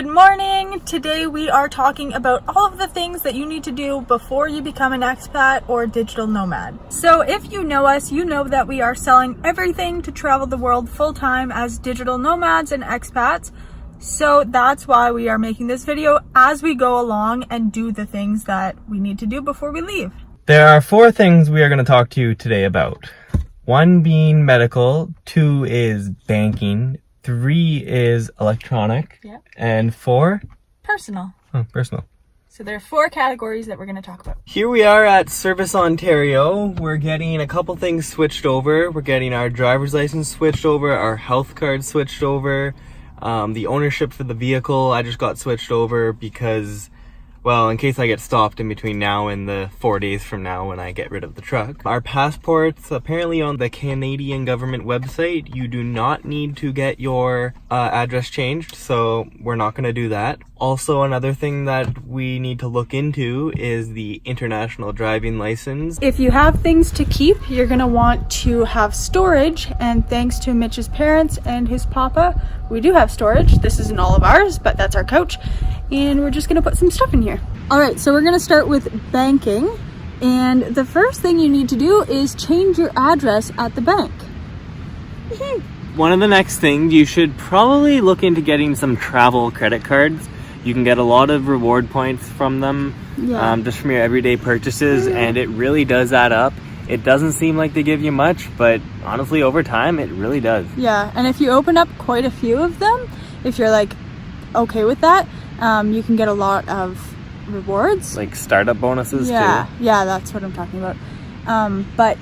Good morning! Today we are talking about all of the things that you need to do before you become an expat or digital nomad. So if you know us, you know that we are selling everything to travel the world full-time as digital nomads and expats. So that's why we are making this video as we go along and do the things that we need to do before we leave. There are 4 things we are going to talk to you today about. 1 being medical, 2 is banking, 3 is electronic, and 4? Personal. Oh, personal. So there are 4 categories that we're going to talk about. Here we are at Service Ontario. We're getting a couple things switched over. We're getting our driver's license switched over, our health card switched over, the ownership for the vehicle I just got switched over because, well, in case I get stopped in between now and the 4 days from now when I get rid of the truck. Our passports, apparently on the Canadian government website, you do not need to get your address changed, so we're not going to do that. Also, another thing that we need to look into is the international driving license. If you have things to keep, you're going to want to have storage, and thanks to Mitch's parents and his papa, we do have storage. This isn't all of ours, but that's our couch, and we're just going to put some stuff in here. Alright, so we're going to start with banking, and the first thing you need to do is change your address at the bank. One of the next things, you should probably look into getting some travel credit cards. You can get a lot of reward points from them, just from your everyday purchases, and it really does add up. It doesn't seem like they give you much, but honestly, over time, it really does. Yeah, and if you open up quite a few of them, if you're like okay with that, you can get a lot of rewards. Like startup bonuses too? Yeah, that's what I'm talking about. But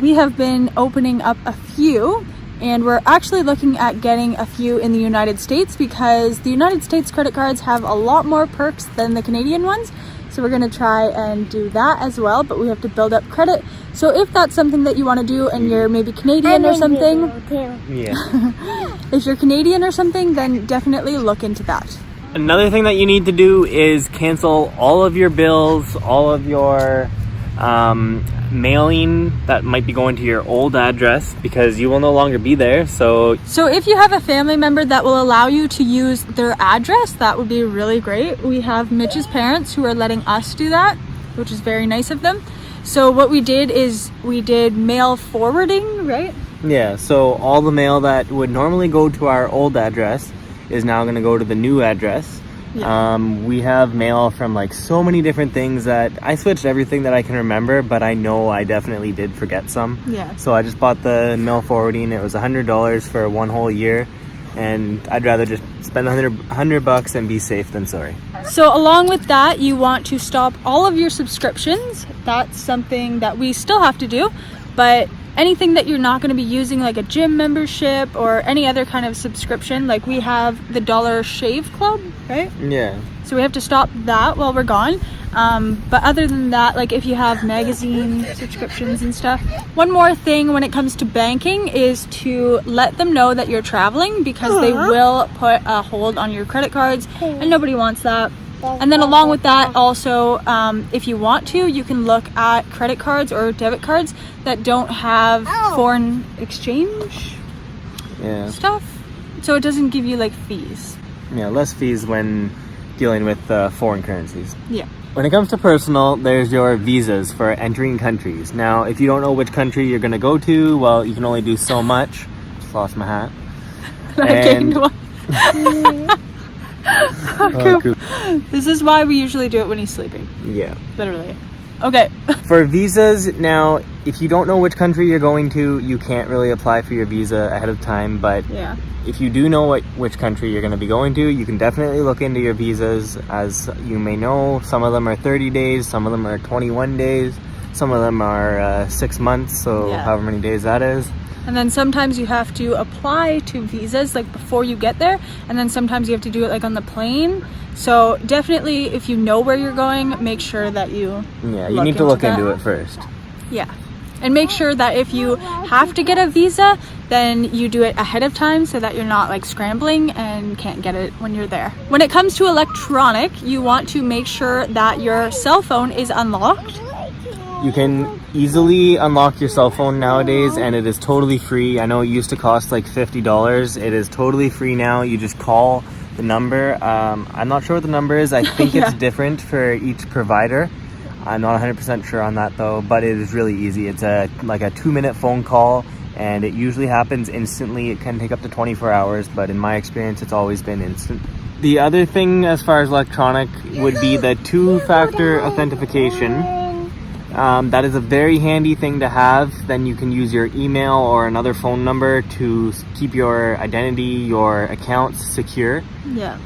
we have been opening up a few, and we're actually looking at getting a few in the United States because the United States credit cards have a lot more perks than the Canadian ones. So we're going to try and do that as well, but we have to build up credit. So if that's something that you want to do and you're maybe Canadian or something, if you're Canadian or something, then definitely look into that. Another thing that you need to do is cancel all of your bills, all of your mailing that might be going to your old address because you will no longer be there. So if you have a family member that will allow you to use their address, that would be really great. We have Mitch's parents who are letting us do that, which is very nice of them. So what we did is we did mail forwarding, right? Yeah, so all the mail that would normally go to our old address is now going to go to the new address. We have mail from like so many different things that I switched everything that I can remember, but I know I definitely did forget some. So I just bought the mail forwarding. It was $100 for 1 whole year, and I'd rather just spend $100 and be safe than sorry. So along with that, you want to stop all of your subscriptions. That's something that we still have to do, but anything that you're not going to be using, like a gym membership or any other kind of subscription, like we have the Dollar Shave Club, right? Yeah. So we have to stop that while we're gone. But other than that, like if you have magazine subscriptions and stuff. One more thing when it comes to banking is to let them know that you're traveling because they will put a hold on your credit cards and nobody wants that. And then along with that, also, if you want to, you can look at credit cards or debit cards that don't have foreign exchange stuff. So it doesn't give you like fees. Yeah, less fees when dealing with foreign currencies. Yeah. When it comes to personal, there's your visas for entering countries. Now, if you don't know which country you're going to go to, well, you can only do so much. Just lost my hat. I gained one. Okay. This is why we usually do it when he's sleeping. Yeah. Literally. Okay. For visas, now, if you don't know which country you're going to, you can't really apply for your visa ahead of time, but if you do know which country you're going to be going to, you can definitely look into your visas. As you may know, some of them are 30 days, some of them are 21 days, some of them are 6 months, so however many days that is. And then sometimes you have to apply to visas like before you get there, and then sometimes you have to do it like on the plane. So definitely, if you know where you're going, make sure that you you need to look into it first. Yeah. And make sure that if you have to get a visa, then you do it ahead of time so that you're not like scrambling and can't get it when you're there. When it comes to electronic, you want to make sure that your cell phone is unlocked. You can easily unlock your cell phone nowadays, and it is totally free. I know it used to cost like $50. It is totally free now. You just call The number, I'm not sure what the number is. I think it's different for each provider. I'm not 100% sure on that though, but it is really easy. It's like a 2-minute phone call, and it usually happens instantly. It can take up to 24 hours, but in my experience, it's always been instant. The other thing as far as electronic would be the 2-factor authentication. That is a very handy thing to have. Then you can use your email or another phone number to keep your identity, your accounts secure. Yeah.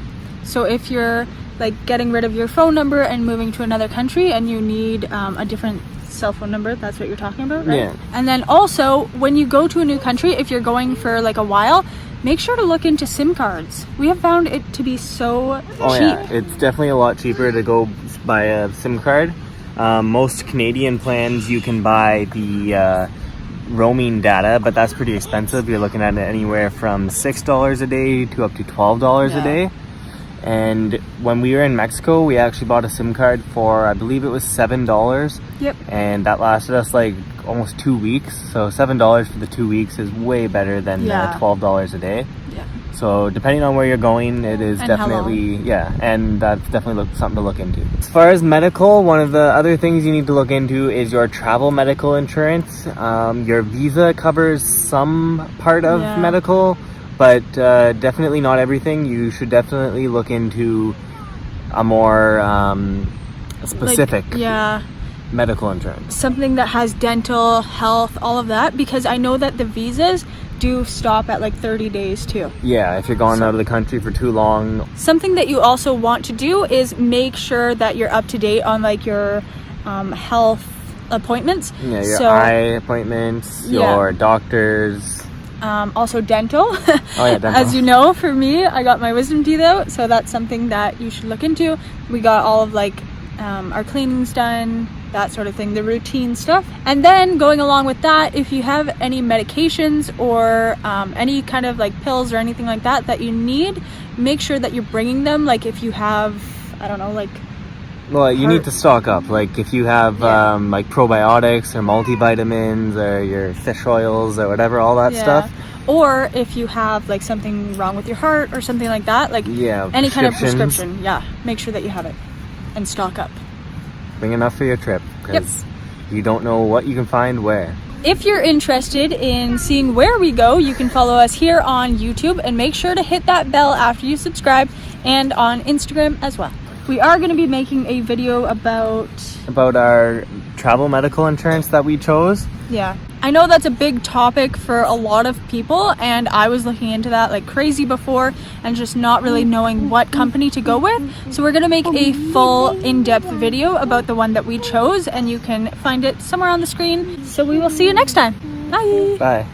So if you're like getting rid of your phone number and moving to another country and you need a different cell phone number, that's what you're talking about, right? Yeah. And then also when you go to a new country, if you're going for like a while, make sure to look into SIM cards. We have found it to be so cheap. Yeah, it's definitely a lot cheaper to go buy a SIM card. Most Canadian plans you can buy the roaming data, but that's pretty expensive. You're looking at it anywhere from $6 a day to up to $12 a day. And when we were in Mexico, we actually bought a SIM card for, I believe it was $7. Yep. And that lasted us like almost 2 weeks. So $7 for the 2 weeks is way better than $12 a day. Yeah. So depending on where you're going, it is definitely, and that's definitely something to look into. As far as medical, one of the other things you need to look into is your travel medical insurance. Your visa covers some part of medical, but definitely not everything. You should definitely look into a more specific medical insurance. Something that has dental, health, all of that, because I know that the visas do stop at like 30 days too. Yeah, if you're going out of the country for too long. Something that you also want to do is make sure that you're up to date on like your health appointments. Yeah, your eye appointments, your doctors. Also dental. Dental. As you know, for me, I got my wisdom teeth out, so that's something that you should look into. We got all of like our cleanings done, that sort of thing, the routine stuff. And then going along with that, if you have any medications or any kind of like pills or anything like that that you need, make sure that you're bringing them. Like if you have, I don't know, like, well, you need to stock up. Like if you have like probiotics or multivitamins or your fish oils or whatever, all that stuff. Or if you have like something wrong with your heart or something like that, like any kind of prescription, make sure that you have it and stock up. Bring enough for your trip, because you don't know what you can find where. If you're interested in seeing where we go, you can follow us here on YouTube, and make sure to hit that bell after you subscribe, and on Instagram as well. We are going to be making a video about our travel medical insurance that we chose. Yeah. I know that's a big topic for a lot of people, and I was looking into that like crazy before and just not really knowing what company to go with. So we're going to make a full in-depth video about the one that we chose, and you can find it somewhere on the screen. So we will see you next time. Bye. Bye.